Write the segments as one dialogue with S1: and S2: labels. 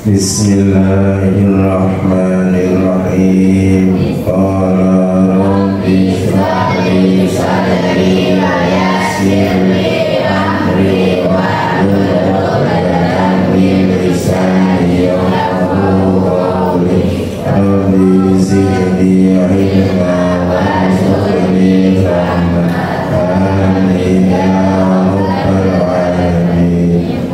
S1: Bismillahirrahmanirrahim. Qala rabbi shrah li sadri wa yassir li amri wahlul 'uqdatam min lisani yafqahu qawli. Rabbi zidni ilma warzuqni fahma. Amin ya rabbal alamin.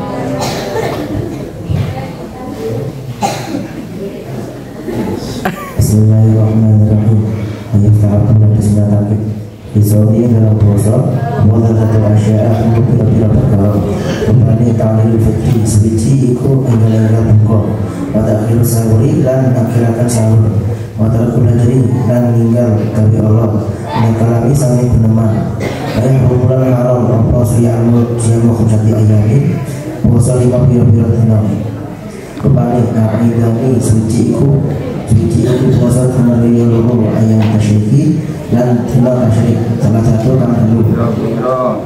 S2: Bismillahirrahmanirrahim. Ayyuhal bismillahirrahmanirrahim. Bismillah dalam puasa wala satu asya'a untuk bila-bila perkara. Kembali ta'lil fikri sebiji iku adalah buka. Pada akhir sahuri dan akhirkan sahur. Pada kulajari dan meninggal dari Allah. Dan kalami sampai peneman. Ayah bulan haram apa siyamu khumsati ayyamin. Puasa 5 bila-bila tenang. Kembali ta'idani suci iku puasa kembali luruh ayam tasyrik dan tidak tasyrik salah satu kang telu pura-pura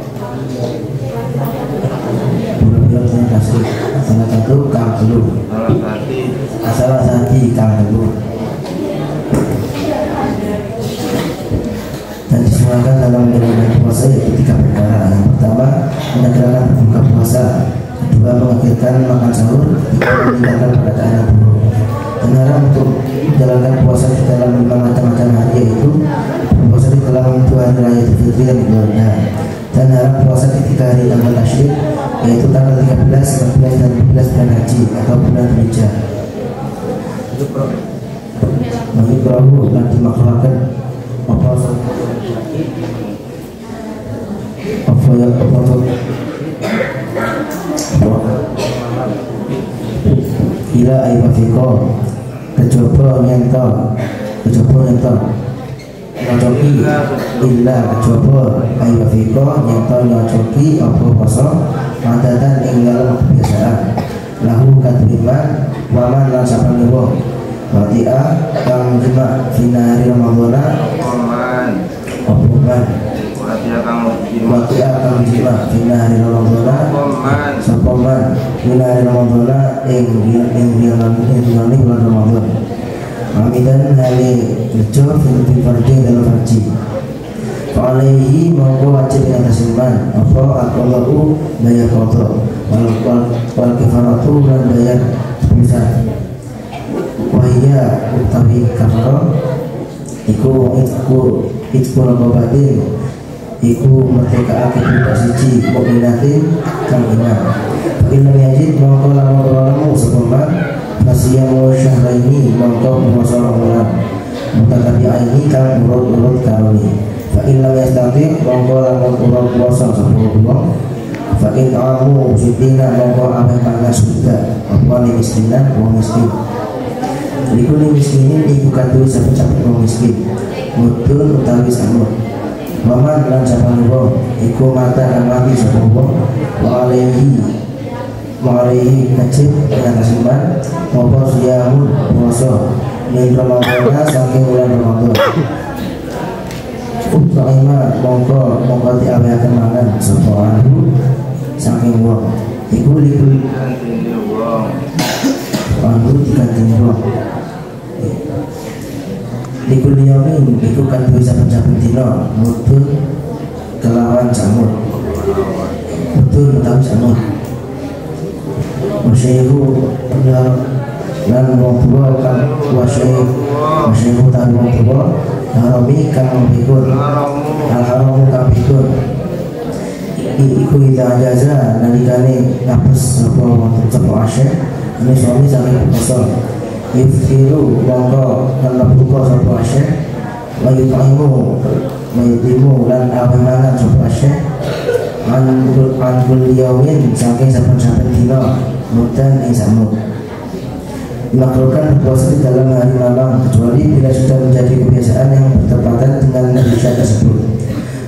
S2: tasyrik salah satu kang telu salah satu kang telu dan disemuakan dalam menjalankan puasa yaitu 3 perkara. Yang pertama menegakkan berbuka puasa, kedua mengakhirkan makan sahur, ketiga meninggalkan perkataan yang buruk. Dilarang untuk menjalankan puasa di dalam 5 macam-macam hari, yaitu puasa di dalam 2 hari raya Idul Fitri dan Idul Adha, dan haram puasa di 3 hari tanggal tasyrik, yaitu tanggal 13, 14 dan 15 bulan haji atau bulan Dzulhijjah. Bagi perahu dan dimakruhkan apa ila aibafiko kecoba nyentol nyocoki illa kecoba aibafiko nyentol nyocoki apa poso madatan ing dalam kebiasaan lahu kadriman waman lan sapandewa watia kang jema finari ramadhana oman watia kang jema finari ramadhana sapaman finari ramadhana ing bulan Ramadan amidan hali kerja fil fardi dalam haji fa'alaihi mongko wajib yang tersimpan apa al-qadhu bayar qadha wal kifaratu dan bayar semisal wahia utawi kafaro iku raqabatin iku merdeka budak siji mukminatin kang iman inna yajid mongko lamun ora sepeman Nasiyamu syahraini mongko puasa bulan mutatabi'aini kang urut-urut karoni fa in lam yastati mongko lamun urut puasa 10 bulan fa in amu sitina mongko ameh pangan suda apa ni miskinan wong miskin iku ni miskinin iku kadu saben-saben wong miskin mudun utawi samut waman lan saben wong iku mata kang mati saben wong wa alaihi najib dengan kesimpan maupun siyamun puasa min Ramadana saking bulan Ramadan Uttaima mongko diaweaken mangan sapa anhu saking wong iku diganti wong likul yamin iku kan bisa saben dina mudun kelawan samut mudun utawi samut Masyihu dan wong tua kan masyihu dan wong tua harami kan pikun al-haramu kan pikun iku ida jaza nalikane nafas sapa asyik ini suami sampai kosong yuftiru mongko lan buka sapa asyik wa yutimu lan awemangan sapa asyik Anggul yawin saking saben-saben dina mudan ing samut dimakruhkan berpuasa di dalam hari malam kecuali bila sudah menjadi kebiasaan yang bertepatan dengan Isya tersebut.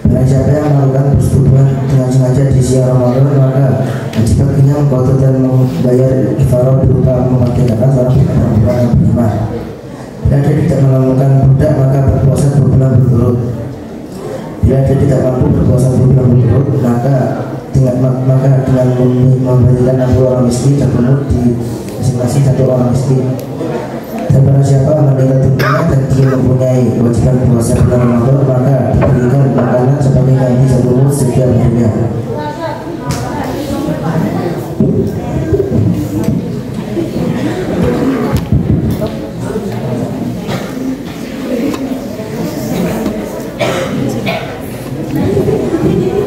S2: Barang siapa yang melakukan persetubuhan dengan sengaja di siang Ramadan maka wajib baginya mengqadha dan membayar kifarah berupa memerdekakan seorang perempuan yang beriman. Bila dia tidak melakukan budak maka berpuasa 2 bulan berturut. Bila dia tidak mampu berpuasa 2 bulan berturut maka dengan memberikan 60 orang miskin terpenuh di masing-masing satu orang miskin. Dan barang siapa meninggal dunia dan dia mempunyai kewajiban puasa bulan Ramadan, maka diberikan makanan sebagai ganti satu mus setiap harinya.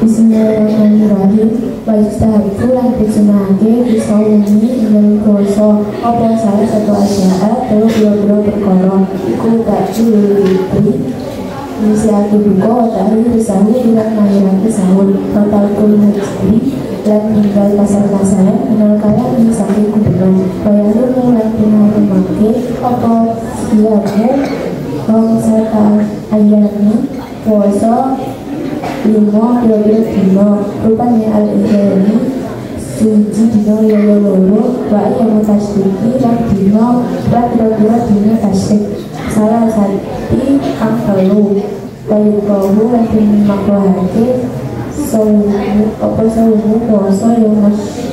S3: Bismillahirrahmanirrahim. Wa yustahabbu lan disunahake disawuni ing poso apa salah satu asya'a telu pira-pira perkara iku takjil fitri ngisiake buka watari bersahur lan ngayurake sahur total kul mujri lan tinggal kasar-kasaran kenal kaya ngisiake kubenon bayarun lan pinahumake apa siamu kong serta ayami puasa lima pira-pira dino rupanya al-idhani suci dino yoyo loro wa yang tasdiki lan dino lan pira-pira dino tasdik salah sati kang telu bayi kohu lan dimakrohake sawumu puasa yang masih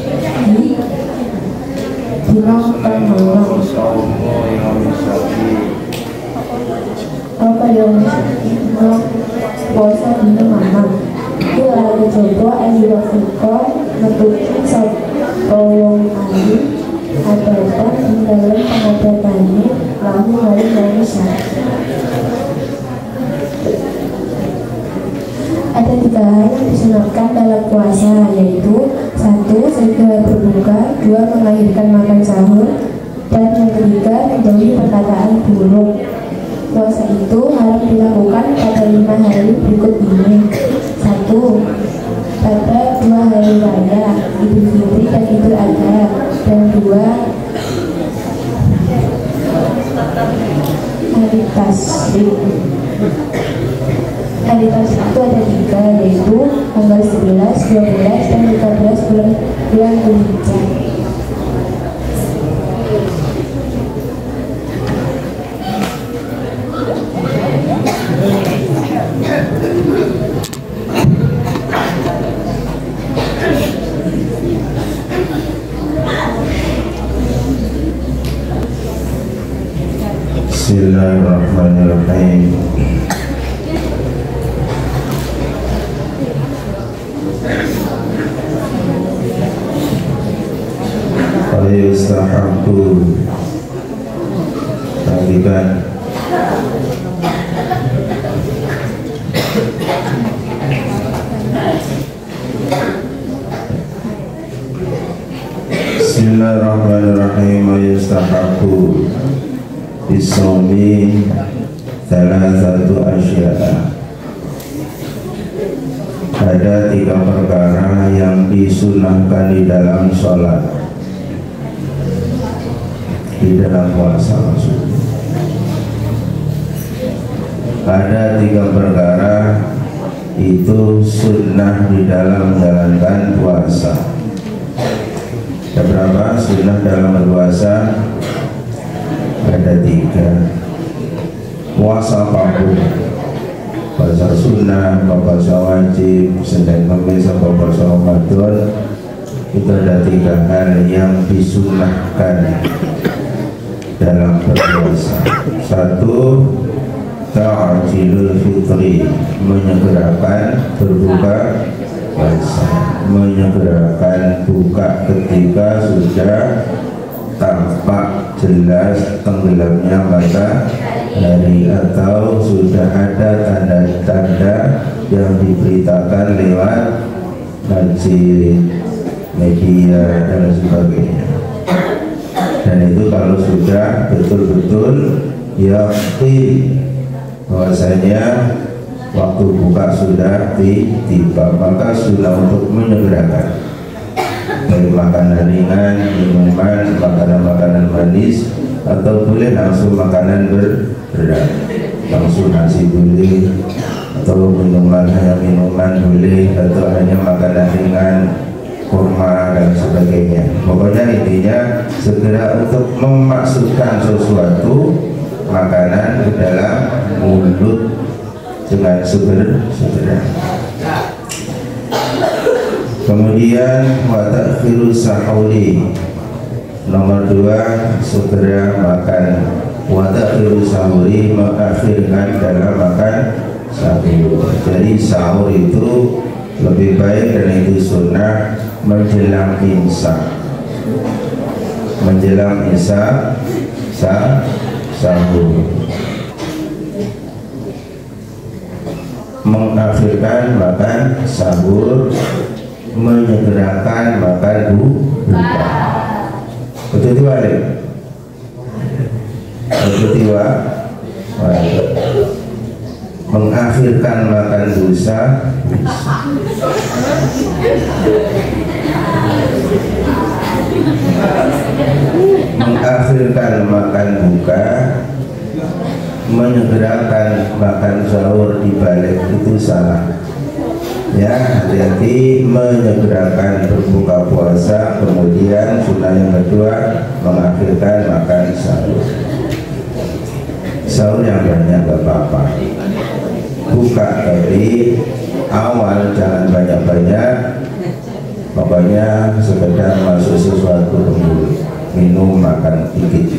S3: dino kang malam apa yang puasa dino mamam itu ada coba ayu Afrika menutup sopong ayu adatan di dalam pengadatannya lalu hari manusia. Ada 3 hal yang disunahkan dalam puasa, yaitu 1. Segera berbuka, 2. Mengakhirkan makan sahur, dan yang ketiga menjauhi perkataan buruk. Puasa itu harus dilakukan pada 5 hari berikut ini. 1. Pada 2 hari raya Idul Fitri dan Idul Adha, dan 2 hari Tasyrik. Hari Tasyrik itu ada 3, yaitu tanggal 11, 12, dan 13 bulan Dzulhijjah.
S1: Bismillahirrahmanirrahim. Yustahabbu perhatikan Bismillahirrahmanirrahim. Yustahabbu bisawmi thalathatu asya'a. Ada 3 perkara yang disunahkan di dalam sholat, di dalam puasa maksudnya. Ada 3 perkara itu sunnah di dalam menjalankan puasa. Ada berapa sunnah dalam berpuasa? Ada 3. Puasa apapun, puasa sunnah, puasa wajib, Senin Kamis, puasa Ramadan, itu ada 3 hal yang disunnahkan dalam berpuasa. 1. Ta'jilul fitri, menyegerakan berbuka puasa, menyegerakan buka ketika sudah tampak jelas tenggelamnya matahari atau sudah ada tanda-tanda yang diberitakan lewat masjid, media dan sebagainya. Dan itu kalau sudah betul-betul yakin bahwasanya waktu buka sudah tiba, maka sudah untuk menyegerakan dari makanan ringan, minuman, makanan-makanan manis, atau boleh langsung makanan berat, langsung nasi boleh, atau minuman hanya minuman boleh, atau hanya makanan ringan, kurma dan sebagainya. Pokoknya intinya segera untuk memasukkan sesuatu makanan ke dalam mulut dengan segera. Kemudian wa ta'khiru sahuri, Nomor 2, segera makan. Wa ta'khiru sahuri, mengakhirkan dalam makan sahur. Jadi sahur itu lebih baik dan itu sunnah menjelang imsak. Menjelang imsak sahur. Mengakhirkan makan sahur, menyegerakan makan buka. Betul balik. Betul balik. Mengakhirkan makan dosa. Mengakhirkan makan buka, menyegerakan makan sahur di balik itu salah. Ya, hati-hati menyegerakan berbuka puasa, kemudian sunnah yang kedua mengakhirkan makan sahur. Sahur yang banyak gak apa-apa, buka dari awal jangan banyak-banyak, pokoknya sekedar masuk sesuatu dulu, minum makan dikit,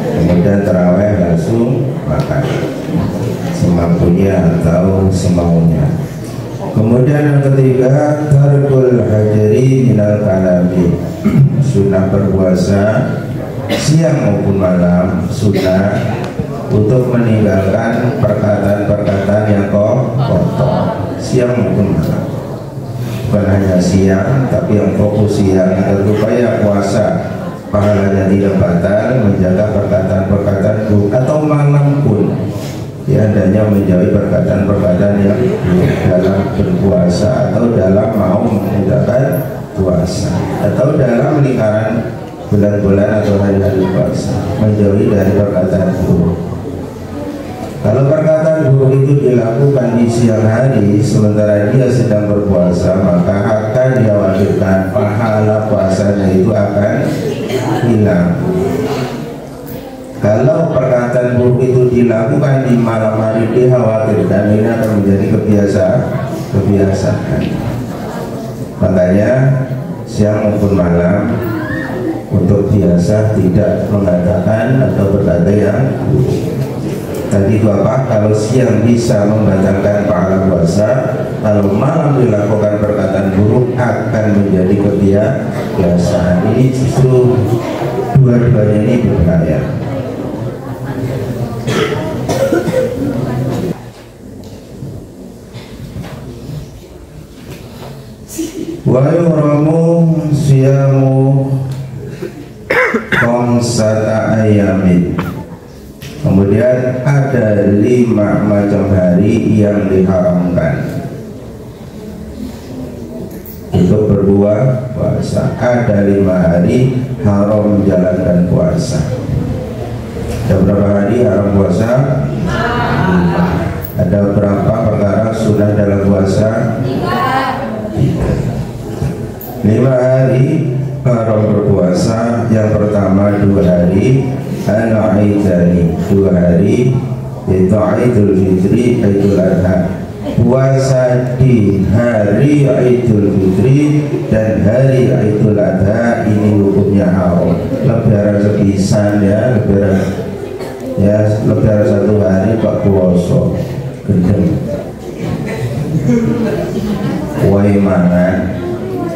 S1: kemudian terawih langsung makan semampunya atau semaunya. Kemudian yang ketiga, tarkul hajri minal kalami, sunnah berpuasa siang maupun malam, sunnah untuk meninggalkan perkataan-perkataan yang kotor siang maupun malam. Bukan hanya siang, tapi yang fokus siang agar supaya puasa pahalanya tidak batal, menjaga perkataan-perkataan buruk, atau malam pun ya hendaknya menjauhi perkataan-perkataan yang dalam berpuasa atau dalam mau mengerjakan puasa atau dalam lingkaran bulan-bulan atau hari-hari puasa, menjauhi dari perkataan buruk. Kalau perkataan buruk itu dilakukan di siang hari sementara dia sedang berpuasa, maka akan dikhawatirkan pahala puasanya itu akan hilang. Kalau perkataan buruk itu dilakukan di malam hari, dikhawatirkan ini akan menjadi kebiasaan. Makanya siang maupun malam untuk biasa tidak mengatakan atau berkata yang buruk. Tadi itu apa? Kalau siang bisa membatalkan pahala puasa, kalau malam dilakukan perkataan buruk akan menjadi kebiasaan. Ini justru dua-duanya ini berbahaya. Wa yuhramu siyamu khamsata ayamin. Kemudian ada 5 macam hari yang diharamkan untuk berpuasa. Ada 5 hari haram menjalankan puasa. Ada berapa hari haram puasa? 5. Ada berapa perkara sunnah dalam puasa? 3. 5 hari haram berpuasa. Yang pertama 2 hari Al-Aidani, 2 hari yaitu Idul Fitri, Idul Adha. Puasa di hari Idul Fitri dan hari Idul Adha ini hukumnya haram. Lebaran sepisan ya, lebaran 1 hari Pak puasa gendeng. Wae mangan,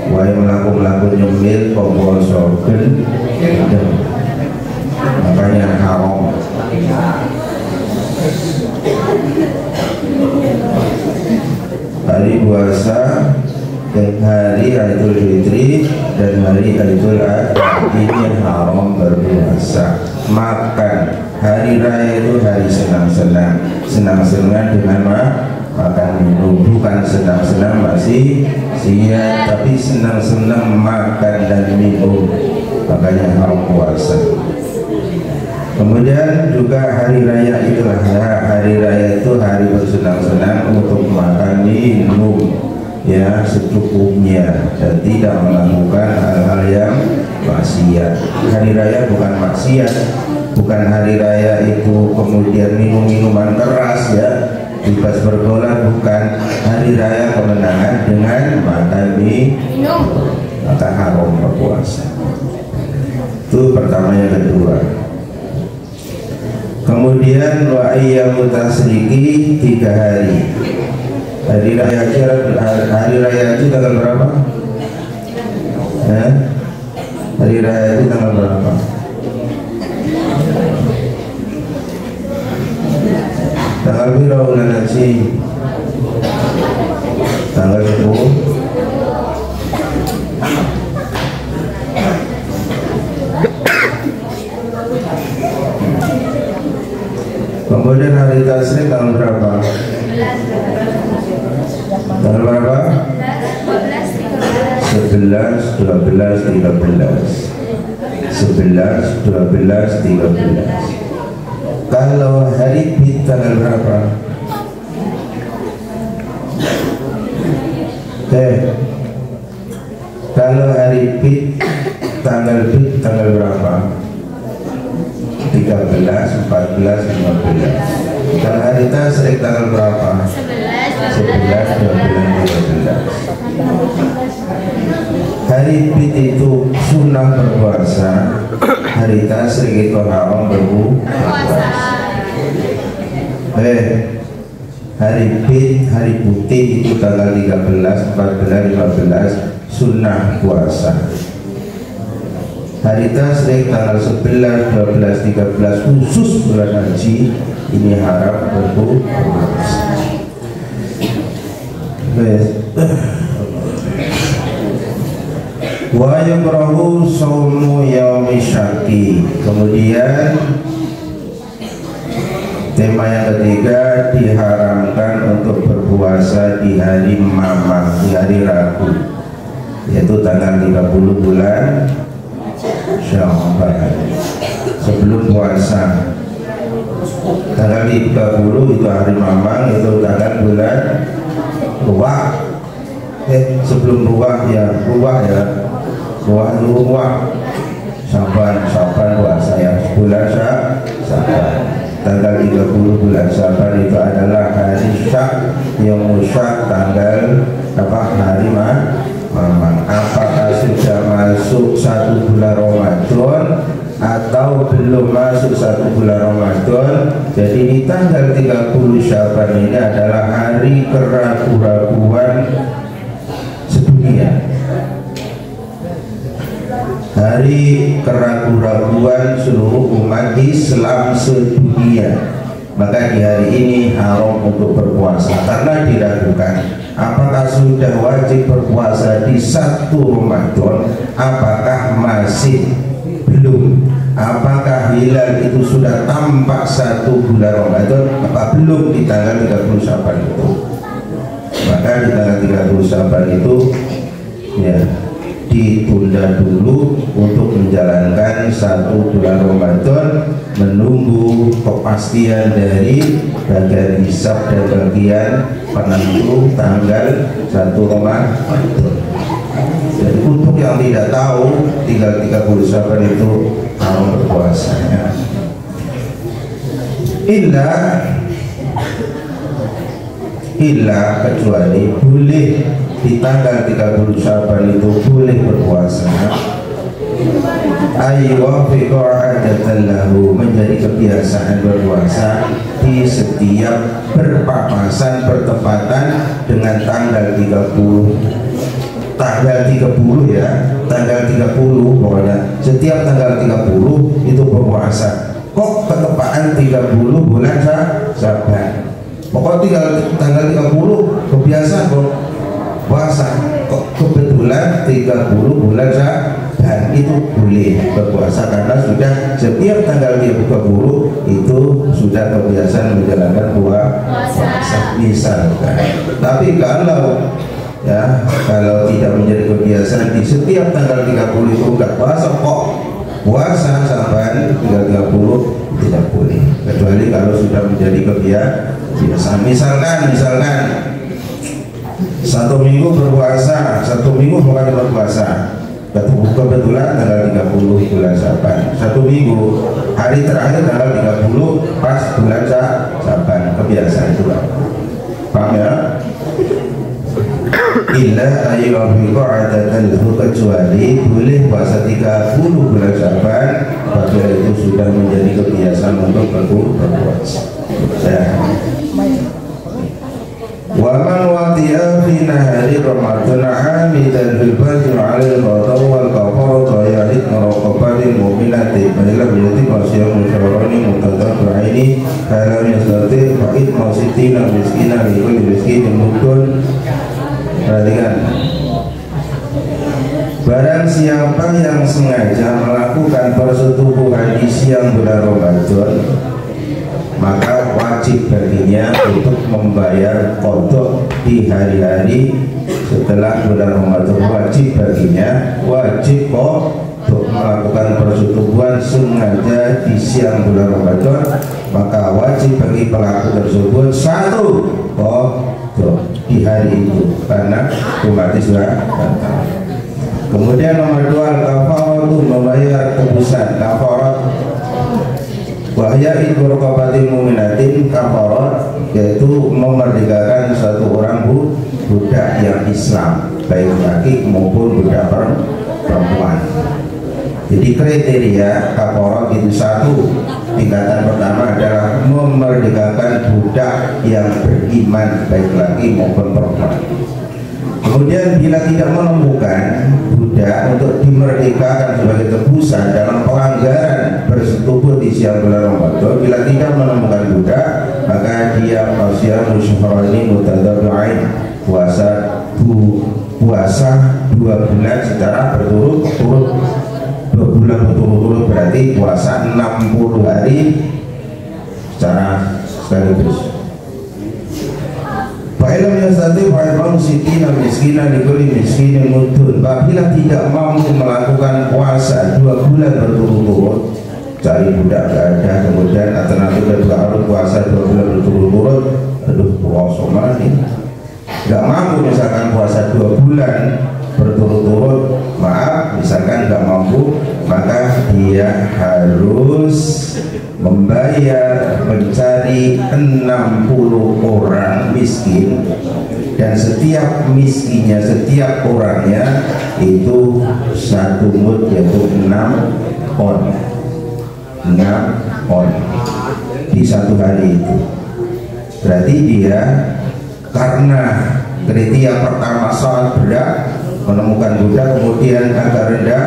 S1: wae melaku-melaku nyemil kok puasa gendeng. Makanya haram. Hari puasa dan hari Idul Fitri dan hari Idul Adha ini haram berpuasa. Makan hari raya itu hari senang-senang, senang-senang dengan makan minum, bukan senang-senang masih siang, tapi senang-senang makan dan minum, makanya haram puasa. Kemudian juga hari raya itulah ya, hari raya itu hari bersenang-senang untuk makan minum ya secukupnya dan tidak melakukan hal-hal yang maksiat. Hari raya bukan maksiat, bukan hari raya itu kemudian minum-minuman keras ya, bebas bergolak, bukan. Hari raya kemenangan dengan makan minum, maka haram berpuasa. Itu pertama. Yang kedua, kemudian wa ayyamu tasriki 3 hari. Hari raya haji tanggal berapa? Hari raya haji tanggal berapa? Tanggal berapa bulan haji? Tanggal 10. Kemudian hari tasrik tanggal berapa? Tanggal berapa? 11, 12, 13. 11, 12, 13. Kalau hari Id tanggal berapa? Kalau hari Id tanggal berapa? 13, 14, 15. Kalau hari tasrik tanggal berapa? 11, 12, 13. Hari Id itu sunnah berpuasa, hari tasrik itu haram berpuasa. Hari Id, hari putih itu tanggal 13, 14, 15 sunnah puasa. Hari tasrik tanggal 11, 12, 13 khusus bulan haji ini haram berpuasa. Wa yukrahu shaumu yaumi syaki. Kemudian tema yang ketiga, diharamkan untuk berpuasa di hari mamang, di hari Rabu, yaitu tanggal 30 bulan Syawal sebelum puasa. Tanggal 30 itu hari mamang, itu tanggal bulan Ruwah. Sebelum Ruwah ya, Ruwah Syaban puasa ya, bulan Syaban. Tanggal 30 bulan Syaban itu adalah hari Syak, yang Syak tanggal hari mamang. Apakah sudah masuk 1 bulan Ramadan atau belum masuk 1 bulan Ramadan? Jadi di tanggal 30 Syaban ini adalah hari keraguan sedunia, hari keraguan seluruh umat Islam sedunia. Maka di hari ini haram untuk berpuasa karena diragukan apakah sudah wajib berpuasa di 1 Ramadan, apakah masih belum, apakah hilal itu sudah tampak 1 bulan Ramadan, apa belum di tanggal 30 Syaban itu. Maka di tanggal 30 Syaban itu ya ditunda dulu untuk menjalankan 1 bulan Ramadan, menunggu kepastian dari bagian hisab dan bagian penentu tanggal 1 Ramadan. Jadi untuk yang tidak tahu, tinggal 30 Syaban itu harus berpuasanya. Illa kecuali boleh di tanggal 30 Syaban itu boleh berpuasa. Menjadi kebiasaan berpuasa di setiap berpapasan bertepatan dengan tanggal 30 ya, tanggal 30 pokoknya setiap tanggal 30 itu berpuasa. Kok ketepaan 30 bulan Syaban, pokoknya tanggal 30 kebiasaan kok puasa, kok kebetulan 30 bulan Syaban itu boleh berpuasa karena sudah setiap tanggal 30 itu sudah kebiasaan menjalankan puasa misalkan. Tapi kalau tidak menjadi kebiasaan di setiap tanggal 30 itu enggak puasa, kok puasa sampai tanggal 30 tidak boleh, kecuali kalau sudah menjadi kebiasaan. Misalkan 1 minggu berpuasa, 1 minggu bukan berpuasa, kebetulan tanggal 30 bulan Syaban, 1 minggu hari terakhir tanggal 30 pas bulan Syaban, kebiasaan itu, paham ya? Illa illa ayyufiqo adatan kecuali boleh puasa 30 bulan Syaban apabila itu sudah menjadi kebiasaan untuk berpuasa. Wa man wati'a fi nahari Ramadan 'amidan bil fajr 'ala al-qada wal kafaratu ya'id muraqabatin mu'minatin fa lam yati qasiyam syarani mutatabi'aini kalam yastati fa'id masitina miskina li kulli miskinin mudun. Perhatikan, barang siapa yang sengaja melakukan persetubuhan di siang bulan Ramadan, maka wajib baginya untuk membayar qadha di hari-hari setelah bulan Ramadan. Wajib baginya, wajib untuk melakukan persetubuhan sengaja di siang bulan Ramadan, maka wajib bagi pelaku tersebut satu qadha di hari itu karena otomatis sudah batal. Kemudian nomor 2, kafarat, membayar tebusan. Kafarat wahya itu raqabatin mu'minatin, kafarat yaitu memerdekakan satu orang budak yang Islam, baik laki maupun budak perempuan. Jadi kriteria kafarat itu satu, tingkatan pertama adalah memerdekakan budak yang beriman, baik laki maupun perempuan. Kemudian bila tidak menemukan budak untuk dimerdekakan sebagai tebusan dalam pelanggaran bersetubuh di siang bulan Ramadan, bila tidak menemukan budak, maka dia qasiyam syahraini mutatabi'ain, puasa 2 bulan secara berturut-turut. 2 bulan berturut-turut berarti puasa 60 hari secara sekaligus. Fa'ilam yastati fa'idham sitina miskina likuli miskinin mudun. Apabila tidak mampu melakukan puasa 2 bulan berturut-turut, cari budak gak ada, kemudian alternatifnya juga harus puasa 2 bulan berturut-turut. Aduh, puasa mana nih? Gak mampu misalkan puasa 2 bulan berturut-turut, maaf, misalkan gak mampu, maka dia harus membayar, mencari 60 orang miskin, dan setiap miskinnya, setiap orangnya itu 1 mud, yaitu 6 on di 1 hari itu. Berarti dia karena kriteria pertama sangat berat, menemukan budak, kemudian agak rendah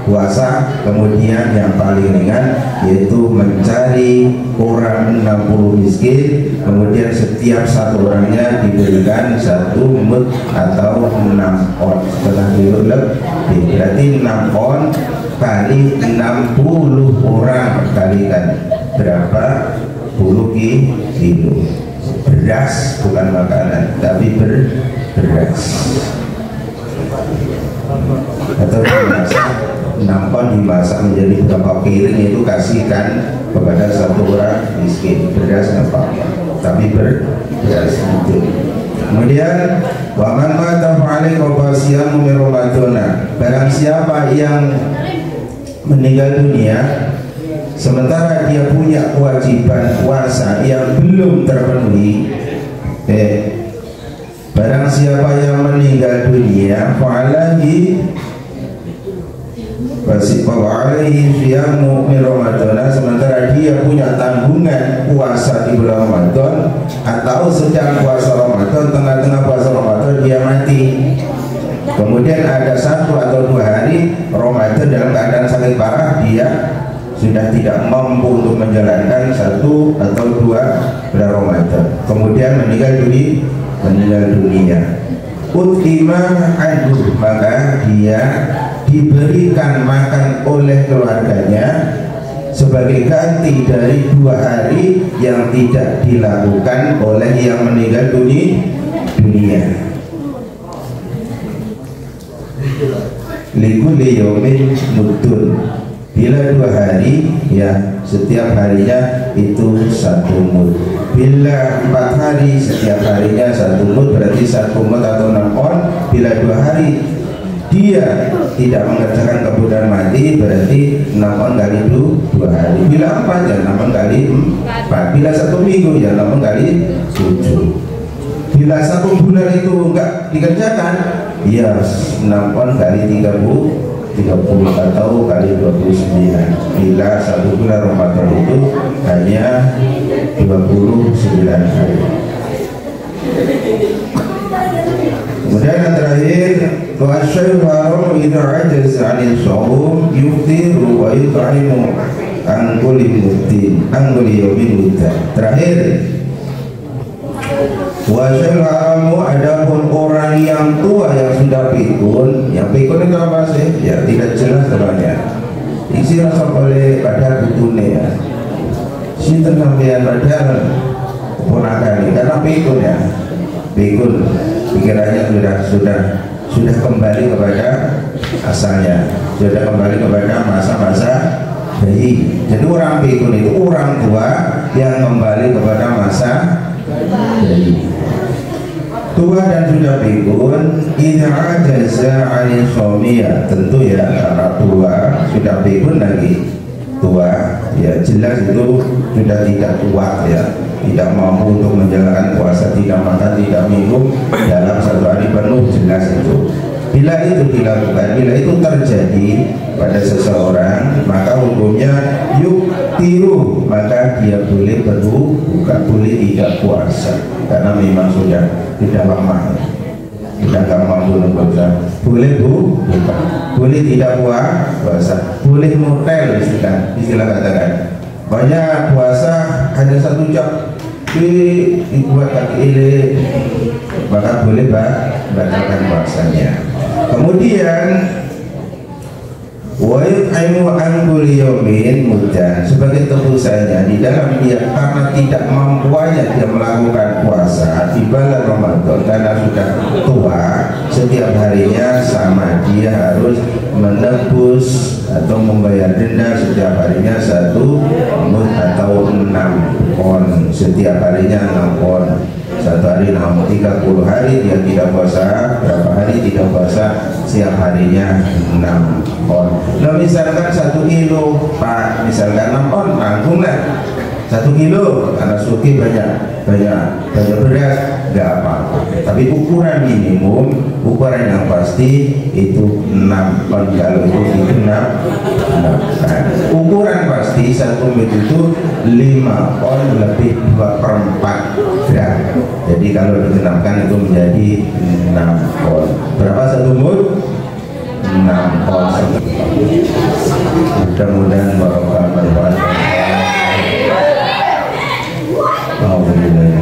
S1: puasa, kemudian yang paling ringan yaitu mencari orang 60 miskin, kemudian setiap 1 orangnya diberikan 1 mud atau 6 on. Setelah lebih berarti 6 on kali 60 orang kalikan berapa? 10 kilo beras, bukan makanan tapi beras, atau dimasak 6 kon dimasak menjadi berapa piring, itu kasihkan kepada 1 orang miskin. Beras nggak apa-apa tapi beras itu. Kemudian waman mata fa'alaihi qasiyam min Ramadan, barang siapa yang meninggal dunia sementara dia punya kewajiban puasa yang belum terpenuhi, barang siapa yang meninggal dunia fa'alaihi siyamu min Ramadan, sementara dia punya tanggungan puasa di bulan Ramadan, atau sedang puasa Ramadan, tengah-tengah puasa Ramadan dia mati, kemudian ada 1 atau 2 hari Ramadan dalam keadaan sakit parah, dia sudah tidak mampu untuk menjalankan 1 atau 2 bulan Ramadan, kemudian meninggal dunia. Utimah anhu, maka dia diberikan makan oleh keluarganya sebagai ganti dari 2 hari yang tidak dilakukan oleh yang meninggal dunia. Likulli yaumin mudun, bila 2 hari ya setiap harinya itu 1 mud. Bila 4 hari setiap harinya 1 mud, berarti 1 mud atau 6 on. Bila 2 hari dia tidak mengerjakan kebutuhan mati, berarti 6 on kali 2 hari. Bila 4 ya 6 on kali 4. Bila 1 minggu ya 8 kali 7. Bila 1 bulan itu enggak dikerjakan, Ya 6 on kali 30 atau kali 29. Bila 1 bulan Ramadan itu hanya 29 hari. Kemudian yang terakhir, wa syai'ul haram idza ajaza 'anil shaum yuftiru wa yut'imu an kulli muddin an kulli yawmin muddan. Terakhir, wa syai'ul haram, adapun orang yang tua yang sudah pikun, yang pikun itu apa sih? Ya tidak jelas namanya. Isi rasa boleh pada kutune ya. Sinten sampeyan padahal ponakan karena pikun ya. Pikun pikirannya sudah kembali kepada asalnya, sudah kembali kepada masa-masa bayi. Jadi orang pikun itu orang tua yang kembali kepada masa bayi. Tua dan sudah pikun, idza ajaza 'anil shaumiyah, tentu ya karena tua sudah pikun lagi tua ya jelas itu sudah tidak kuat ya, tidak mampu untuk menjalankan puasa, tidak makan, tidak minum dalam 1 hari penuh, jelas itu. Bila itu dilakukan, bila itu terjadi pada seseorang, maka hukumnya yuktiru, maka dia boleh berbuka, boleh tidak puasa karena memang sudah tidak lemah, sudah tidak mampu berpuasa. Boleh buka, boleh tidak puasa, boleh motel istilah katakan. Banyak puasa hanya 1 jam dibuat kaki ele, maka boleh batalkan puasanya. Kemudian wa yut'imu an kulli yawmin muddan, sebagai tebusannya di dalam dia karena tidak mampunya dia melakukan puasa di bulan Ramadan karena sudah tua, setiap harinya sama dia harus menebus atau membayar denda setiap harinya 1 mud atau 6 on, setiap harinya 6 on. 1 hari 30 hari dia tidak puasa, berapa hari tidak puasa, setiap harinya 6 on. Nah misalkan 1 kilo Pak, misalkan 6 on, tanggunglah 1 kilo karena suki banyak beras, nggak apa-apa. Tapi ukuran minimum, ukuran yang pasti itu 6 on. Kalau itu 6 ukuran pasti 1 mud itu 5 on lebih 2/4 gram. Jadi kalau digenapkan itu menjadi 6 on. Berapa 1 mud? 6 on. Mudah-mudahan barokah berbuat. Alhamdulillah.